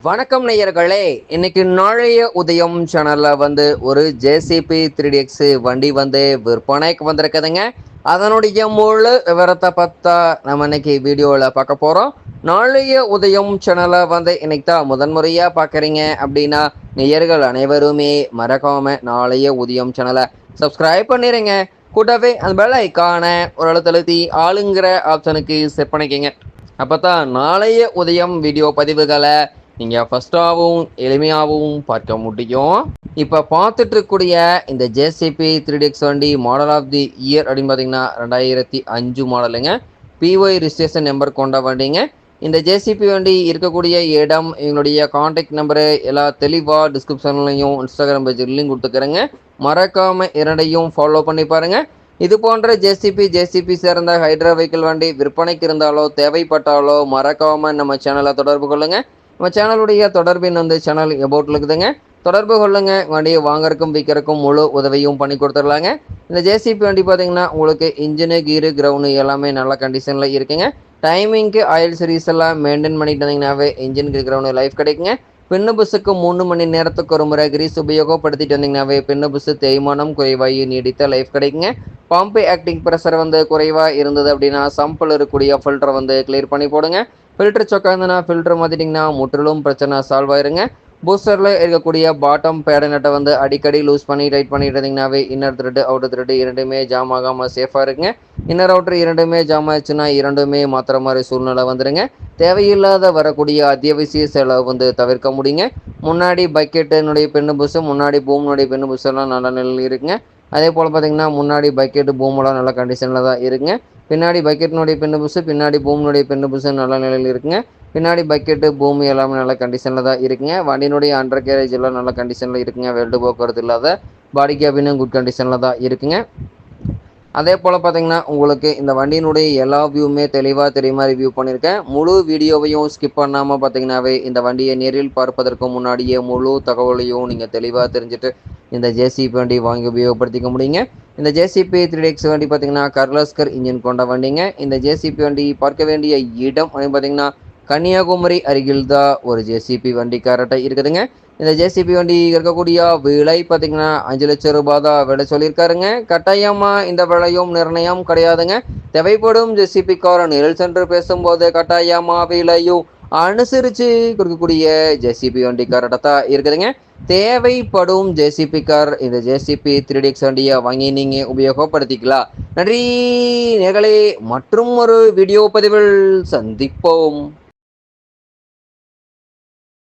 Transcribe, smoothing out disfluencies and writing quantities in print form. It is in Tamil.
வணக்கம் நேயர்களே. இன்னைக்கு நாளைய உதயம் சேனல்ல ஒரு ஜேசிபி 3DX வண்டி விற்பனைக்கு வந்திருக்குதுங்க. அதனுடைய முழு விவரத்தை பார்த்தா நம்ம இன்னைக்கு வீடியோவில் பார்க்க போகிறோம். நாளைய உதயம் சேனலை இன்னைக்கு தான் முதன்முறையாக பார்க்குறீங்க அப்படின்னா நேயர்கள் அனைவருமே மறக்காம நாளைய உதயம் சேனலை சப்ஸ்கிரைப் பண்ணிடுங்க. கூடவே அந்த பெல் ஐக்கான ஒரு அழுத்தழுத்தி ஆளுங்கிற ஆப்ஷனுக்கு செட் பண்ணிக்கங்க. அப்போ தான் நாளைய உதயம் வீடியோ பதிவுகளை நீங்கள் ஃபஸ்ட்டாகவும் எளிமையாகவும் பார்க்க முடியும். இப்போ பார்த்துட்டு இருக்கக்கூடிய இந்த ஜேசிபி 3DX வண்டி மாடல் ஆஃப் தி இயர் அப்படின்னு பார்த்தீங்கன்னா 2005 மாடலுங்க. பிஒய் ரிஜிஸ்ட்ரேஷன் நம்பர் கொண்ட வண்டிங்க. இந்த ஜேசிபி வண்டி இருக்கக்கூடிய இடம், எங்களுடைய காண்டாக்ட் நம்பரு எல்லாம் தெளிவாக டிஸ்கிரிப்ஷன்லையும் இன்ஸ்டாகிராம் பேஜ் லிங்க் கொடுத்துக்கிறேங்க. மறக்காமல் இரண்டையும் ஃபாலோ பண்ணி பாருங்கள். இது போன்ற ஜேசிபி சேர்ந்த ஹைட்ரா வெஹிக்கிள் வண்டி விற்பனைக்கு இருந்தாலோ தேவைப்பட்டாலோ மறக்காமல் நம்ம சேனலை தொடர்பு கொள்ளுங்கள். நம்ம சேனலுடைய தொடர்பின் சேனல் எபோட்டில் இருக்குதுங்க. தொடர்பு கொள்ளுங்க. வண்டியை வாங்கறக்கும் விற்கிறக்கும் முழு உதவியும் பண்ணி கொடுத்துடலாங்க. இந்த ஜேசிபி வண்டி பார்த்தீங்கன்னா உங்களுக்கு இன்ஜினு கீரு கிரவுண்டு எல்லாமே நல்ல கண்டிஷனில் இருக்குங்க. டைமிங்க்கு ஆயில் சர்வீஸ் எல்லாம் மெயின்டைன் பண்ணிட்டு வந்தீங்கன்னாவே இன்ஜின் கிரவுண்டு லைஃப் கிடைக்குங்க. பின்னு புஸ்ஸுக்கு 3 மணி நேரத்துக்கு ஒரு முறை கிரீஸ் உபயோகப்படுத்திட்டு வந்தீங்கன்னாவே பின்னு புஸ்ஸு தேய்மானம் குறைவாகி நீடித்த லைஃப் கிடைக்குங்க. பம்பு ஆக்டிங் ப்ரெஷர் குறைவாக இருந்தது அப்படின்னா சம்பிள் இருக்கக்கூடிய ஃபில்டரை கிளியர் பண்ணி போடுங்க. ஃபில்டர் சொக்கா இருந்ததுன்னா ஃபில்டர் மாற்றிட்டிங்கன்னா முற்றிலும் பிரச்சனை சால்வ் ஆயிருங்க. பூஸ்டரில் இருக்கக்கூடிய பாட்டம் பேட நட்டை அடிக்கடி லூஸ் பண்ணி டைட் பண்ணிட்டு இருந்தீங்கன்னாவே இன்னர் த்ரெட்டு அவுட்டர் த்ரெட்டு இரண்டுமே ஜாம் ஆகாமல் சேஃபாக இருக்குங்க. இன்னர் அவுட்டர் இரண்டுமே ஜாம் ஆயிடுச்சுன்னா இரண்டுமே மாத்திர மாதிரி சூழ்நிலை வந்துடுங்க. தேவையில்லாத வரக்கூடிய அத்தியாவசிய செலவு தவிர்க்க முடியுங்க. முன்னாடி பக்கெட்டினுடைய பெண்ணு புஷு, முன்னாடி பூமினுடைய பெண்ணு புஷ் எல்லாம் நல்ல நிலையில் இருக்குங்க. அதே போல் பார்த்தீங்கன்னா முன்னாடி பக்கெட்டு பூமெல்லாம் நல்ல கண்டிஷனில் தான் இருக்குங்க. பின்னாடி பக்கெட்டினுடைய பெண்ணு புஷு, பின்னாடி பூமினுடைய பெண்ணு புஷு நல்ல நிலையில் இருக்குங்க. பின்னாடி பக்கெட்டு பூமி எல்லாமே நல்ல கண்டிஷனில் தான் இருக்குங்க. வண்டியினுடைய அண்டர் கேரேஜ் எல்லாம் நல்ல கண்டிஷனில் இருக்குங்க. வெல்டு போக்குவரத்து இல்லாத பாடி கேபினும் குட் கண்டிஷனில் தான் இருக்குங்க. அதே போல் பார்த்தீங்கன்னா உங்களுக்கு இந்த வண்டியினுடைய எல்லா வியூவுமே தெளிவாக தெரியுமா ரிவ்யூ பண்ணியிருக்கேன். முழு வீடியோவையும் ஸ்கிப் பண்ணாமல் பார்த்தீங்கன்னாவே இந்த வண்டியை நேரில் பார்ப்பதற்கு முன்னாடியே முழு தகவலையும் நீங்கள் தெளிவாக தெரிஞ்சுட்டு இந்த ஜேசிபி வண்டி வாங்கி உபயோகப்படுத்திக்க முடியுங்க. இந்த ஜேசிபி 3DX வண்டி பார்த்தீங்கன்னா கர்லாஸ்கர் இன்ஜின் கொண்ட வண்டிங்க. இந்த ஜேசிபி வண்டி பார்க்க வேண்டிய இடம் அப்படின்னு பார்த்தீங்கன்னா கன்னியாகுமரி அருகில் தான் ஒரு ஜேசிபி வண்டி கரெக்டாக இருக்குதுங்க. இந்த ஜேசிபி வண்டி இருக்கக்கூடிய விலை பார்த்தீங்கன்னா 5 லட்சம் ரூபாய் தான் விலை சொல்லியிருக்காருங்க. கட்டாயமாக இந்த விலையும் நிர்ணயம் கிடையாதுங்க. தேவைப்படும் ஜேசிபி கார் நேரில் சென்று பேசும்போது கட்டாயமாக விலையும் அனுசரித்து கொடுக்கக்கூடிய ஜேசிபி வண்டி கரெக்டாக தான் இருக்குதுங்க. தேவைப்படும் ஜேசிபி கார் இந்த ஜேசிபி 3DX வண்டியை வாங்கி நீங்கள் உபயோகப்படுத்திக்கலாம். நன்றி நேர்களே. மற்றும் ஒரு வீடியோ பதிவில் சந்திப்போம்.